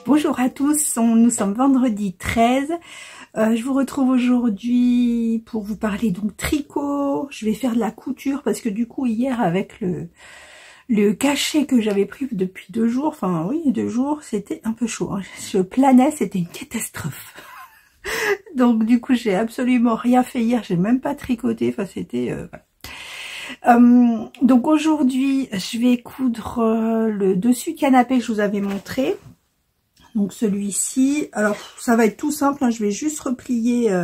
Bonjour à tous, nous sommes vendredi 13. Je vous retrouve aujourd'hui pour vous parler donc tricot. Je vais faire de la couture parce que du coup hier avec le cachet que j'avais pris depuis 2 jours, enfin oui 2 jours, c'était un peu chaud. Je planais, c'était une catastrophe. Donc du coup j'ai absolument rien fait hier, j'ai même pas tricoté, enfin c'était... donc aujourd'hui je vais coudre le dessus canapé que je vous avais montré. Donc celui-ci, alors ça va être tout simple, hein, je vais juste replier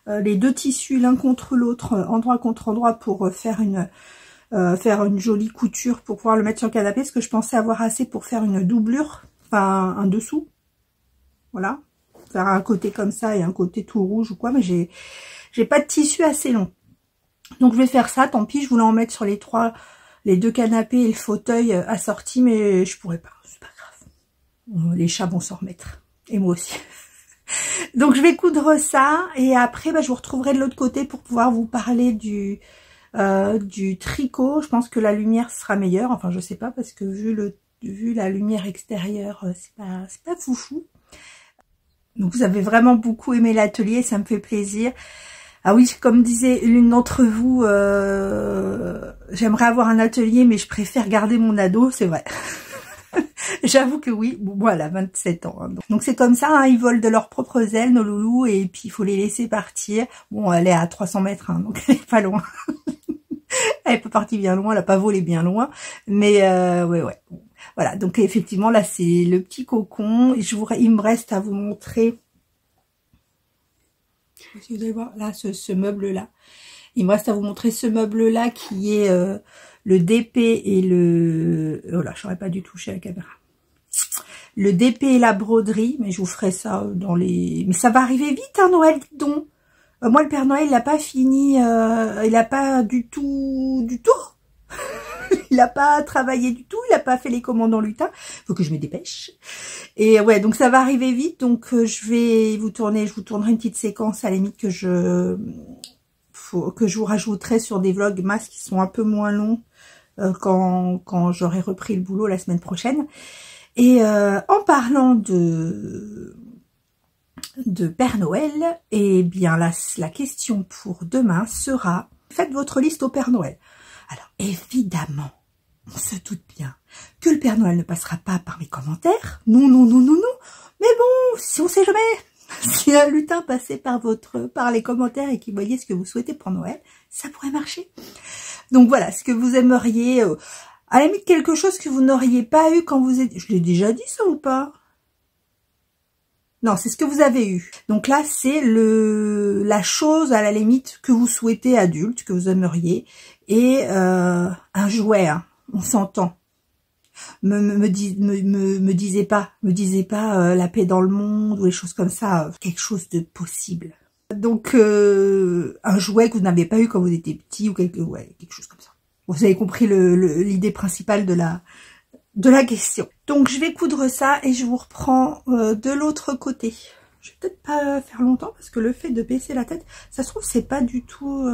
les 2 tissus l'un contre l'autre, endroit contre endroit pour faire une jolie couture pour pouvoir le mettre sur le canapé, parce que je pensais avoir assez pour faire une doublure, enfin un dessous, voilà, faire un côté comme ça et un côté tout rouge ou quoi, mais j'ai pas de tissu assez long. Donc je vais faire ça, tant pis, je voulais en mettre sur les 2 canapés et le fauteuil assorti, mais je pourrais pas, c'est pas grave. Les chats vont s'en remettre. Et moi aussi. Donc je vais coudre ça. Et après, je vous retrouverai de l'autre côté pour pouvoir vous parler du tricot. Je pense que la lumière sera meilleure. Enfin, je sais pas, parce que vu la lumière extérieure, c'est pas foufou. Donc vous avez vraiment beaucoup aimé l'atelier, ça me fait plaisir. Ah oui, comme disait l'une d'entre vous, j'aimerais avoir un atelier, mais je préfère garder mon ado, c'est vrai. J'avoue que oui, bon, moi elle a 27 ans. Hein, donc c'est comme ça, hein, ils volent de leurs propres ailes, nos loulous, et puis il faut les laisser partir. Bon, elle est à 300 mètres, hein, donc elle est pas loin. Elle est pas partie bien loin, elle a pas volé bien loin. Mais ouais. Voilà, donc effectivement, là c'est le petit cocon. Il me reste à vous montrer... Je sais pas si vous allez voir, là, ce meuble-là. Il me reste à vous montrer ce meuble-là qui est... le DP et le... Oh là, j'aurais pas dû toucher la caméra. Le DP et la broderie, mais je vous ferai ça dans les... Mais ça va arriver vite, hein, Noël, dis donc. Moi, le Père Noël, il n'a pas fini, il n'a pas du tout... Il n'a pas travaillé du tout, il n'a pas fait les commandes en lutin. Faut que je me dépêche. Et ouais, donc ça va arriver vite, donc je vous tournerai une petite séquence à la limite que je vous rajouterai sur des vlogs masques qui sont un peu moins longs quand j'aurai repris le boulot la semaine prochaine. Et en parlant de Père Noël, eh bien la question pour demain sera: faites votre liste au Père Noël. Alors évidemment, on se doute bien que le Père Noël ne passera pas par mes commentaires. Non. Mais bon, si on sait jamais, si un lutin passait par les commentaires et qu'il voyait ce que vous souhaitez pour Noël, ça pourrait marcher. Donc voilà, ce que vous aimeriez, à la limite quelque chose que vous n'auriez pas eu quand vous étiez... Je l'ai déjà dit ça ou pas? Non, c'est ce que vous avez eu. Donc là, c'est la chose à la limite que vous souhaitez adulte, que vous aimeriez. Et un jouet, hein, on s'entend. Me disez pas la paix dans le monde ou les choses comme ça, quelque chose de possible. Donc un jouet que vous n'avez pas eu quand vous étiez petit ou quelque chose comme ça. Vous avez compris l'idée principale de la question. Donc je vais coudre ça et je vous reprends de l'autre côté. Je vais peut-être pas faire longtemps parce que le fait de baisser la tête, ça se trouve c'est pas du tout.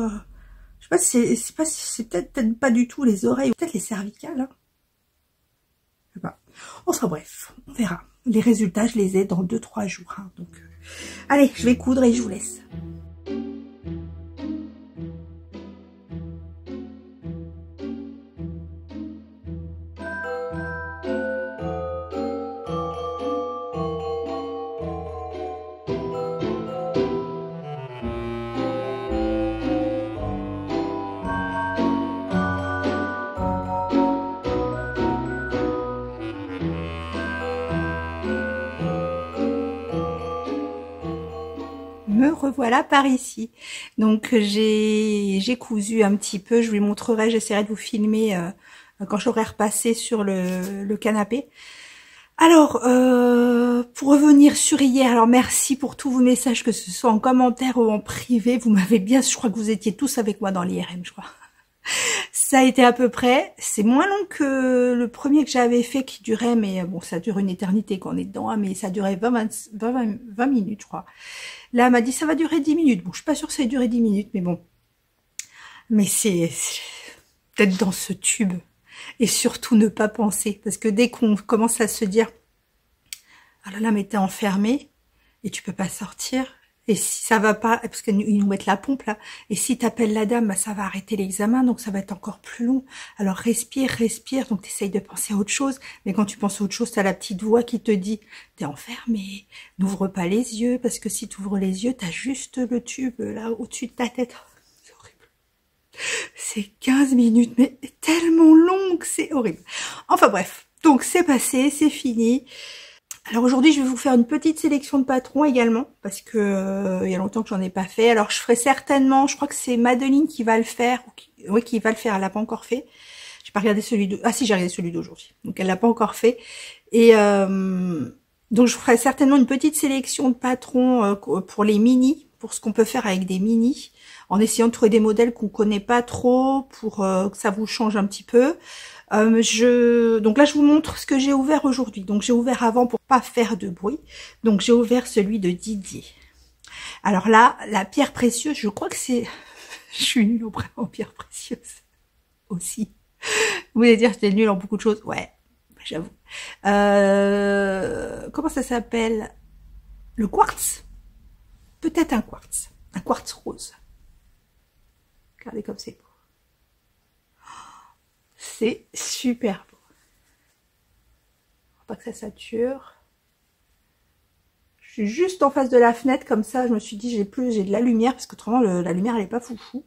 Je sais pas si c'est peut-être pas du tout les oreilles ou peut-être les cervicales. Hein. Je sais pas. Enfin bref, on verra. Les résultats, je les ai dans 2-3 jours. Hein, donc allez, je vais coudre et je vous laisse. Me revoilà par ici. Donc j'ai cousu un petit peu, je vous montrerai, j'essaierai de vous filmer quand j'aurai repassé sur le canapé. Alors pour revenir sur hier, alors merci pour tous vos messages, que ce soit en commentaire ou en privé, vous m'avez bien, je crois que vous étiez tous avec moi dans l'IRM, je crois. Ça a été à peu près, c'est moins long que le premier que j'avais fait qui durait, mais bon, ça dure une éternité quand on est dedans, hein, mais ça durait 20 minutes, je crois. Là, elle m'a dit ça va durer 10 minutes. Bon, je suis pas sûre que ça ait duré 10 minutes, mais bon. Mais c'est d'être dans ce tube et surtout ne pas penser, parce que dès qu'on commence à se dire Ah là là, mais t'es enfermé et tu peux pas sortir. Et si ça va pas, parce qu'ils nous mettent la pompe là, et si t'appelles la dame, bah, ça va arrêter l'examen, donc ça va être encore plus long. Alors respire, respire, donc t'essayes de penser à autre chose, mais quand tu penses à autre chose, t'as la petite voix qui te dit, t'es enfermé, n'ouvre pas les yeux, parce que si t'ouvres les yeux, t'as juste le tube là au-dessus de ta tête. C'est horrible. C'est 15 minutes, mais tellement long que c'est horrible. Enfin bref, donc c'est passé, c'est fini. Alors aujourd'hui, je vais vous faire une petite sélection de patrons également, parce que il y a longtemps que j'en ai pas fait. Alors je ferai certainement, je crois que c'est Madeline qui va le faire, oui, qui va le faire, elle l'a pas encore fait. J'ai pas regardé celui de, ah si, j'ai regardé celui d'aujourd'hui, donc elle l'a pas encore fait. Et donc je ferai certainement une petite sélection de patrons pour les mini, pour ce qu'on peut faire avec des mini, en essayant de trouver des modèles qu'on connaît pas trop, pour que ça vous change un petit peu. Donc là, je vous montre ce que j'ai ouvert aujourd'hui. Donc j'ai ouvert avant pour pas faire de bruit. Donc j'ai ouvert celui de Didier. Alors là, la pierre précieuse, je crois que c'est... Je suis nulle en pierre précieuse aussi. Vous voulez dire que j'étais nulle en beaucoup de choses? Ouais, j'avoue. Comment ça s'appelle? Le quartz? Peut-être un quartz. Un quartz rose. Regardez comme c'est beau. C'est super beau. Faut pas que ça sature. Je suis juste en face de la fenêtre, comme ça, je me suis dit, j'ai de la lumière, parce qu'autrement, la lumière, elle est pas foufou.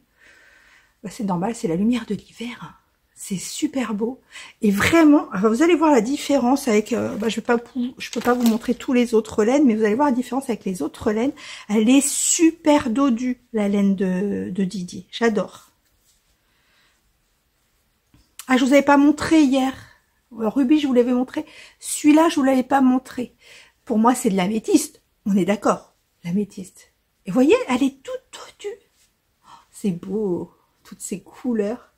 Bah, c'est normal, c'est la lumière de l'hiver. C'est super beau. Et vraiment, alors vous allez voir la différence avec, je peux pas vous montrer tous les autres laines, mais vous allez voir la différence avec les autres laines. Elle est super dodue, la laine de Didier. J'adore. Ah, je vous avais pas montré hier. Ruby, je vous l'avais montré. Celui-là, je vous l'avais pas montré. Pour moi, c'est de l'améthyste. On est d'accord, l'améthyste. Et vous voyez, elle est toute dodue. C'est beau, toutes ces couleurs.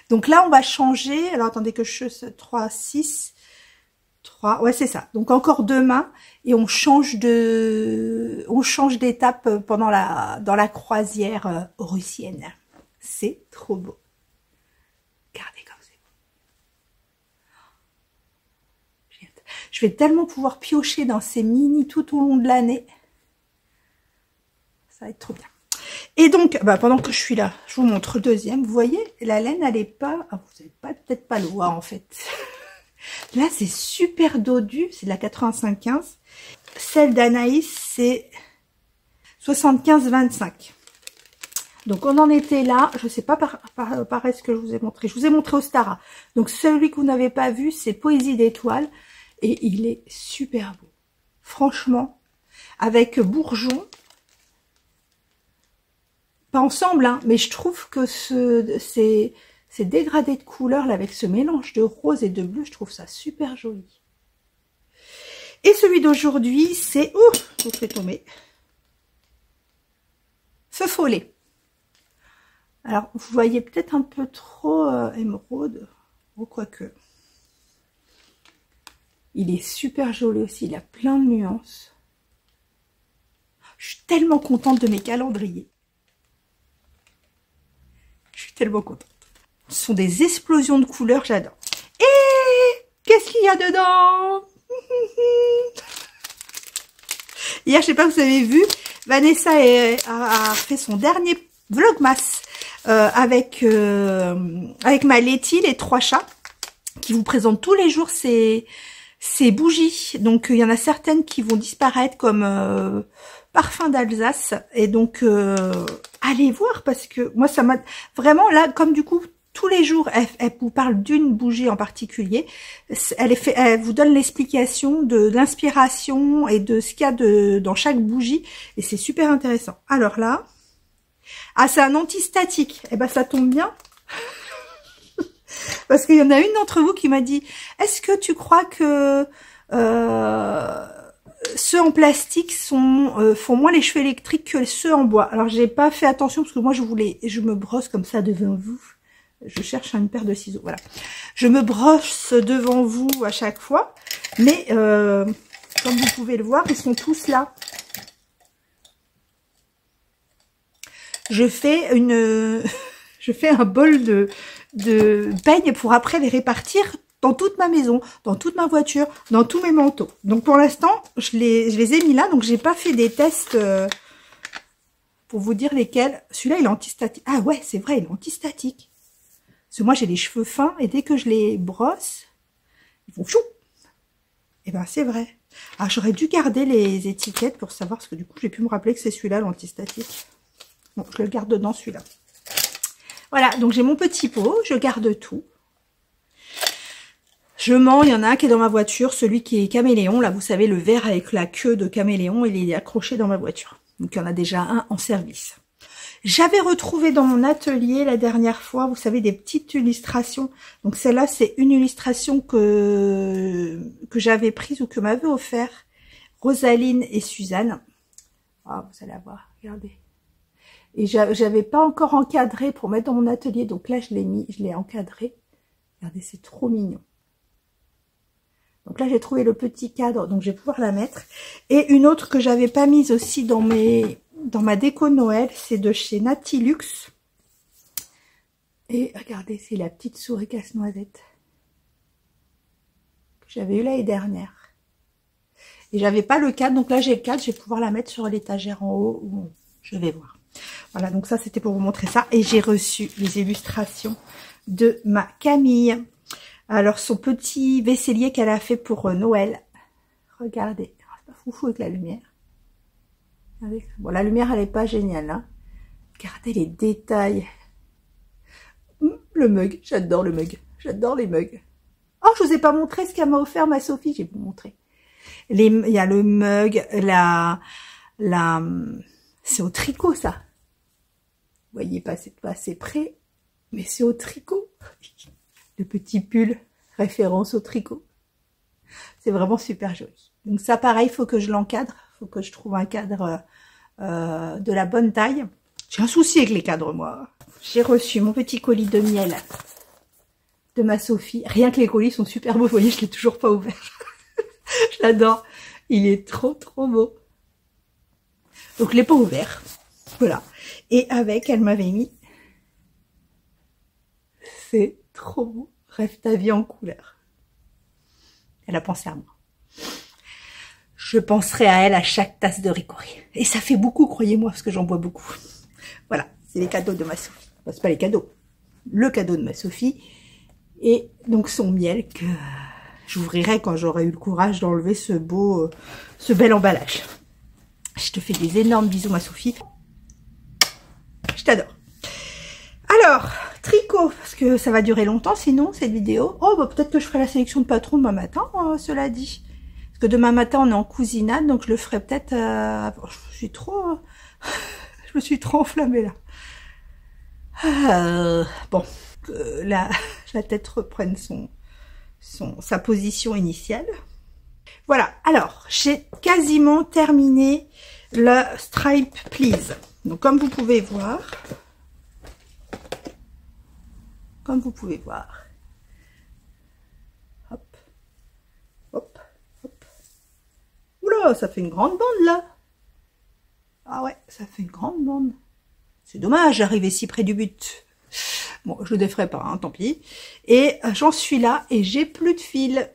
Donc là, on va changer. Alors, attendez que je... 3, 6, 3... Ouais, c'est ça. Donc, encore 2 mains. Et on change d'étape dans la croisière russienne. C'est trop beau. Regardez comme c'est beau. Je vais tellement pouvoir piocher dans ces mini tout au long de l'année. Ça va être trop bien. Et donc, pendant que je suis là, je vous montre le deuxième. Vous voyez, la laine, elle est pas... Ah, vous n'allez peut-être pas le voir, en fait. Là, c'est super dodu. C'est de la 85-15. Celle d'Anaïs, c'est 75-25. Donc, on en était là. Je ne sais pas pareil ce que je vous ai montré. Je vous ai montré Ostara. Donc, celui que vous n'avez pas vu, c'est Poésie d'étoiles. Et il est super beau. Franchement, avec bourgeon. Pas ensemble, hein, mais je trouve que ces dégradés de couleurs là, avec ce mélange de rose et de bleu, je trouve ça super joli. Et celui d'aujourd'hui, c'est... Ouh, je vous fais tomber. Feu follet. Alors, vous voyez peut-être un peu trop émeraude, ou quoique. Il est super joli aussi, il a plein de nuances. Je suis tellement contente de mes calendriers. Je suis tellement contente. Ce sont des explosions de couleurs, j'adore. Et qu'est-ce qu'il y a dedans? Hier, je sais pas si vous avez vu, Vanessa a fait son dernier vlogmas avec ma Letty, les 3 chats, qui vous présente tous les jours ces bougies. Donc, il y en a certaines qui vont disparaître comme... parfum d'Alsace, et donc allez voir, parce que moi ça m'a vraiment là, comme du coup tous les jours elle vous parle d'une bougie en particulier, elle vous donne l'explication de l'inspiration et de ce qu'il y a dans chaque bougie, et c'est super intéressant. Alors là, ah, c'est un antistatique, et ça tombe bien parce qu'il y en a une d'entre vous qui m'a dit, est-ce que tu crois que ceux en plastique font moins les cheveux électriques que ceux en bois? Alors, j'ai pas fait attention parce que moi, je me brosse comme ça devant vous. Je cherche une paire de ciseaux, voilà. Je me brosse devant vous à chaque fois. Mais, comme vous pouvez le voir, ils sont tous là. Je fais je fais un bol de peignes pour après les répartir dans toute ma maison, dans toute ma voiture, dans tous mes manteaux. Donc pour l'instant, je les ai mis là. Donc j'ai pas fait des tests pour vous dire lesquels. Celui-là, il est antistatique. Ah ouais, c'est vrai, il est antistatique. Parce que moi, j'ai les cheveux fins et dès que je les brosse, ils font chou. Et ben c'est vrai. Ah, j'aurais dû garder les étiquettes pour savoir, parce que du coup, j'ai pu me rappeler que c'est celui-là, l'antistatique. Bon, je le garde dedans, celui-là. Voilà, donc j'ai mon petit pot, je garde tout. Je mens, il y en a un qui est dans ma voiture, celui qui est caméléon. Là, vous savez, le vert avec la queue de caméléon, il est accroché dans ma voiture. Donc, il y en a déjà un en service. J'avais retrouvé dans mon atelier la dernière fois, vous savez, des petites illustrations. Donc, celle-là, c'est une illustration que j'avais prise ou que m'avait offert Rosaline et Suzanne. Ah, vous allez voir, regardez. Et j'avais pas encore encadré pour mettre dans mon atelier. Donc là, je l'ai encadré. Regardez, c'est trop mignon. Donc là, j'ai trouvé le petit cadre, donc je vais pouvoir la mettre. Et une autre que j'avais pas mise aussi dans ma déco Noël, c'est de chez Natilux. Et regardez, c'est la petite souris casse-noisette que j'avais eu l'année dernière. Et j'avais pas le cadre, donc là j'ai le cadre, je vais pouvoir la mettre sur l'étagère en haut. Où je vais voir. Voilà, donc ça c'était pour vous montrer ça. Et j'ai reçu les illustrations de ma Camille. Alors, son petit vaisselier qu'elle a fait pour Noël. Regardez. C'est pas foufou avec la lumière. Regardez. Bon, la lumière, elle est pas géniale. Hein. Regardez les détails. Le mug. J'adore le mug. J'adore les mugs. Oh, je vous ai pas montré ce qu'elle m'a offert, ma Sophie. Je vais vous montrer. Il y a le mug, c'est au tricot, ça. Vous voyez pas, c'est pas assez près, mais c'est au tricot. Le petit pull, référence au tricot. C'est vraiment super joli. Donc ça, pareil, il faut que je l'encadre. Il faut que je trouve un cadre de la bonne taille. J'ai un souci avec les cadres, moi. J'ai reçu mon petit colis de miel de ma Sophie. Rien que les colis sont super beaux. Vous voyez, je l'ai toujours pas ouvert. Je l'adore. Il est trop, trop beau. Donc, je l'ai pas ouvert. Voilà. Et avec, elle m'avait mis... C'est trop beau. Rêve ta vie en couleur. Elle a pensé à moi. Je penserai à elle à chaque tasse de Ricory. Et ça fait beaucoup, croyez-moi, parce que j'en bois beaucoup. Voilà, c'est les cadeaux de ma Sophie. Enfin, c'est pas les cadeaux. Le cadeau de ma Sophie. Et donc son miel que j'ouvrirai quand j'aurai eu le courage d'enlever ce bel emballage. Je te fais des énormes bisous, ma Sophie. Je t'adore. Alors, tricot, parce que ça va durer longtemps sinon, cette vidéo. Oh, bah peut-être que je ferai la sélection de patron demain matin, cela dit. Parce que demain matin, on est en cousinade, donc je le ferai peut-être... je me suis trop enflammée, là. Bon, que la tête reprenne sa position initiale. Voilà, alors, j'ai quasiment terminé le Stripe Please. Donc, comme vous pouvez voir... Hop, hop, hop. Oula, ça fait une grande bande là. Ah ouais, ça fait une grande bande. C'est dommage d'arriver si près du but. Bon, je le déferai pas, hein, tant pis. Et j'en suis là et j'ai plus de fil.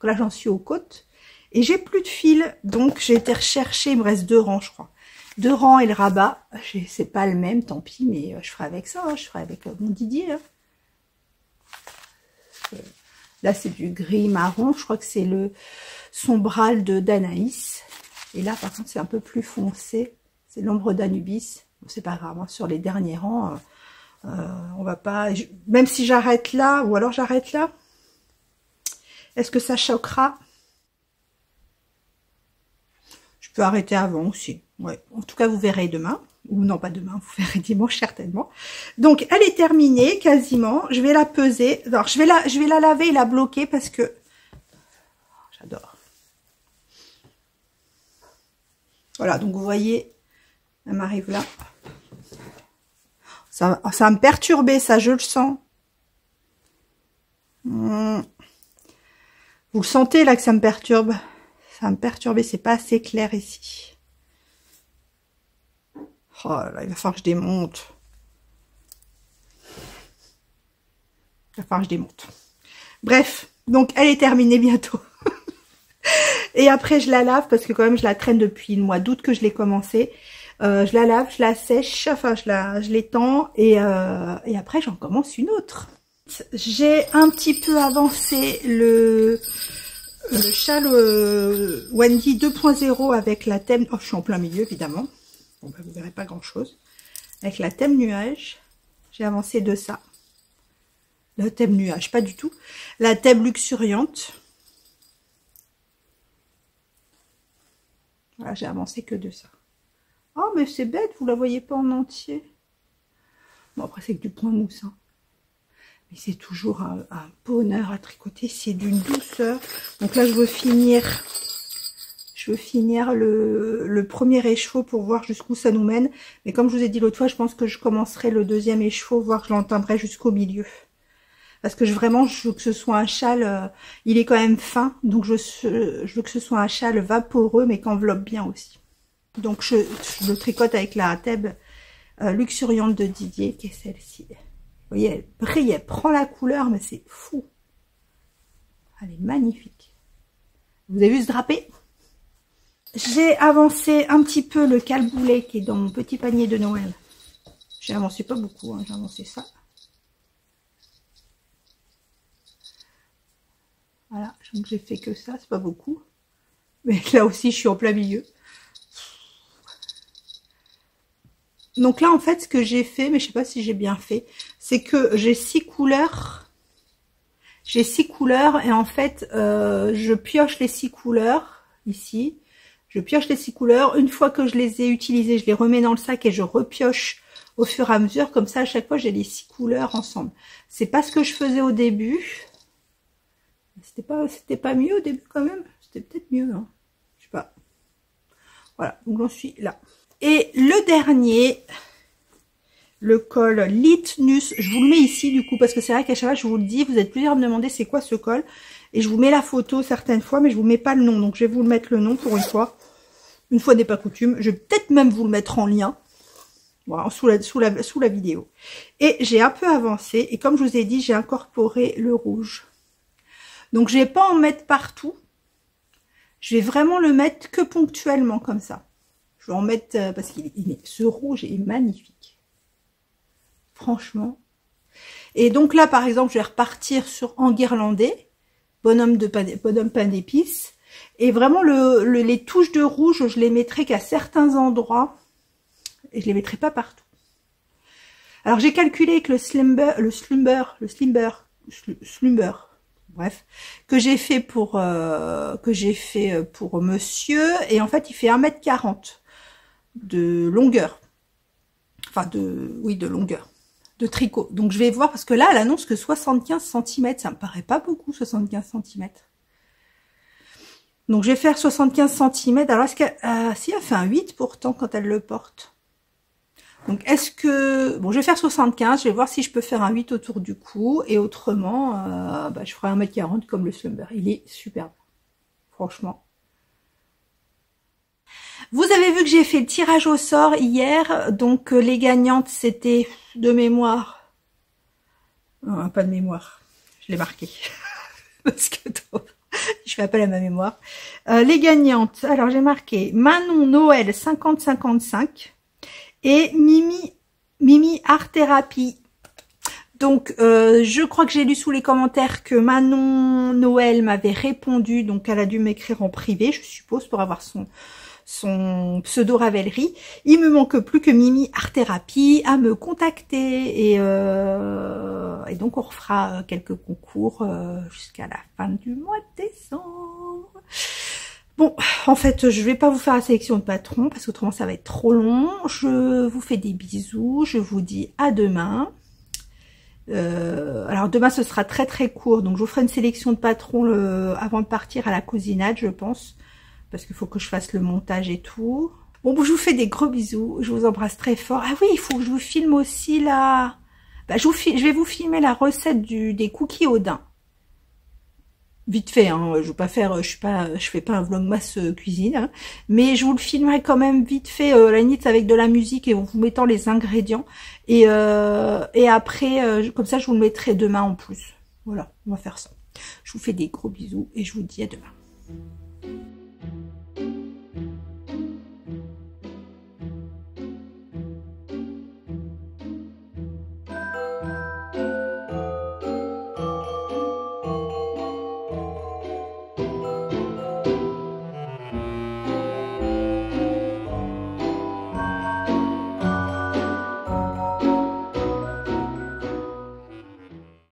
Là, j'en suis aux côtes. Et j'ai plus de fil. Donc, j'ai été rechercher. Il me reste 2 rangs, je crois. 2 rangs et le rabat. C'est pas le même, tant pis, mais je ferai avec ça. Hein, je ferai avec mon Didier. Hein. Là, c'est du gris marron. Je crois que c'est le sombral d'Anaïs. Et là, par contre, c'est un peu plus foncé. C'est l'ombre d'Anubis. Bon, c'est pas grave. Hein, sur les derniers rangs, on va pas... Même si j'arrête là, ou alors j'arrête là, est-ce que ça choquera? Je peux arrêter avant aussi. Ouais. En tout cas, vous verrez demain. Ou non, pas demain, vous verrez dimanche certainement. Donc, elle est terminée quasiment. Je vais la peser. Alors, je vais la laver et la bloquer parce que j'adore. Voilà, donc vous voyez, elle m'arrive là. Ça va me perturber, ça, je le sens. Vous le sentez là que ça me perturbe? Ça va me perturber, c'est pas assez clair ici. Oh là, il va falloir que je démonte. Il va falloir que je démonte. Bref, donc elle est terminée bientôt. Et après je la lave parce que quand même je la traîne depuis le mois d'août que je l'ai commencé. Je la lave, je la sèche, enfin je l'étends et après j'en commence une autre. J'ai un petit peu avancé le châle Wendy 2.0 avec la thème. Oh, je suis en plein milieu évidemment. Bon, bah, vous verrez pas grand chose. Avec la thème nuage, j'ai avancé de ça. Le thème nuage, pas du tout. La thème luxuriante. Voilà, j'ai avancé que de ça. Oh, mais c'est bête, vous la voyez pas en entier. Bon, après, c'est que du point mousse. Hein. Mais c'est toujours un bonheur à tricoter. C'est d'une douceur. Donc là, je veux finir le premier écheveau pour voir jusqu'où ça nous mène. Mais comme je vous ai dit l'autre fois, je pense que je commencerai le deuxième écheveau, voire je l'entendrai jusqu'au milieu. Parce que vraiment, je veux que ce soit un châle, il est quand même fin. Donc je veux que ce soit un châle vaporeux, mais qu'enveloppe bien aussi. Donc je le tricote avec la thème luxuriante de Didier, qui est celle-ci. Vous voyez, elle brille, elle prend la couleur, mais c'est fou. Elle est magnifique. Vous avez vu ce drapé? J'ai avancé un petit peu le calboulet qui est dans mon petit panier de Noël. J'ai avancé pas beaucoup, hein, j'ai avancé ça. Voilà, donc j'ai fait que ça, c'est pas beaucoup. Mais là aussi, je suis en plein milieu. Donc là, en fait, ce que j'ai fait, mais je sais pas si j'ai bien fait, c'est que j'ai 6 couleurs. J'ai 6 couleurs et en fait, je pioche les 6 couleurs ici. Je pioche les 6 couleurs. Une fois que je les ai utilisées, je les remets dans le sac et je repioche au fur et à mesure. Comme ça, à chaque fois, j'ai les 6 couleurs ensemble. C'est pas ce que je faisais au début. C'était pas mieux au début quand même. C'était peut-être mieux, hein. Je sais pas. Voilà, donc j'en suis là. Et le dernier, le col Litnus, je vous le mets ici du coup, parce que c'est vrai qu'à chaque fois je vous le dis, vous êtes plusieurs à me demander c'est quoi ce col, et je vous mets la photo certaines fois, mais je vous mets pas le nom, donc je vais vous le mettre le nom pour une fois n'est pas coutume, je vais peut-être même vous le mettre en lien, voilà, sous la vidéo. Et j'ai un peu avancé, et comme je vous ai dit, j'ai incorporé le rouge. Donc je vais pas en mettre partout, je vais vraiment le mettre que ponctuellement comme ça. Je vais en mettre, parce que ce rouge est magnifique. Franchement. Et donc là, par exemple, je vais repartir sur enguirlandais, bonhomme pain d'épices. Et vraiment, les touches de rouge, je les mettrai qu'à certains endroits. Et je les mettrai pas partout. Alors, j'ai calculé que le slumber, bref, que j'ai fait pour monsieur. Et en fait, il fait 1,40 m de longueur. Enfin, de longueur. De tricot. Donc je vais voir, parce que là, elle annonce que 75 cm. Ça me paraît pas beaucoup, 75 cm. Donc je vais faire 75 cm. Alors est-ce qu'elle... si, elle fait un 8 pourtant quand elle le porte. Donc est-ce que... Bon, je vais faire 75. Je vais voir si je peux faire un 8 autour du cou. Et autrement, je ferai 1,40 m comme le slumber. Il est superbe. Franchement. Vous avez vu que j'ai fait le tirage au sort hier, donc les gagnantes c'était de mémoire, non, pas de mémoire, je l'ai marqué, parce que je fais appel à ma mémoire. Les gagnantes, alors j'ai marqué Manon Noël 50-55 et Mimi Art Thérapie. Donc je crois que j'ai lu sous les commentaires que Manon Noël m'avait répondu, donc elle a dû m'écrire en privé, je suppose, pour avoir son pseudo Ravelry. Il me manque plus que Mimi Art Thérapie à me contacter et donc on refera quelques concours jusqu'à la fin du mois de décembre. Bon, en fait, je vais pas vous faire la sélection de patrons parce qu'autrement ça va être trop long. Je vous fais des bisous, je vous dis à demain. Alors demain ce sera très très court, donc je vous ferai une sélection de patrons avant de partir à la cousinade, je pense. Parce qu'il faut que je fasse le montage et tout. Bon, je vous fais des gros bisous. Je vous embrasse très fort. Ah oui, il faut que je vous filme aussi la... je vais vous filmer la recette des cookies au daim. Vite fait, hein. Je vais pas faire... je fais pas un vlogmas cuisine. Hein. Mais je vous le filmerai quand même vite fait, la limite avec de la musique et en vous mettant les ingrédients. Et après, comme ça, je vous le mettrai demain en plus. Voilà, on va faire ça. Je vous fais des gros bisous et je vous dis à demain.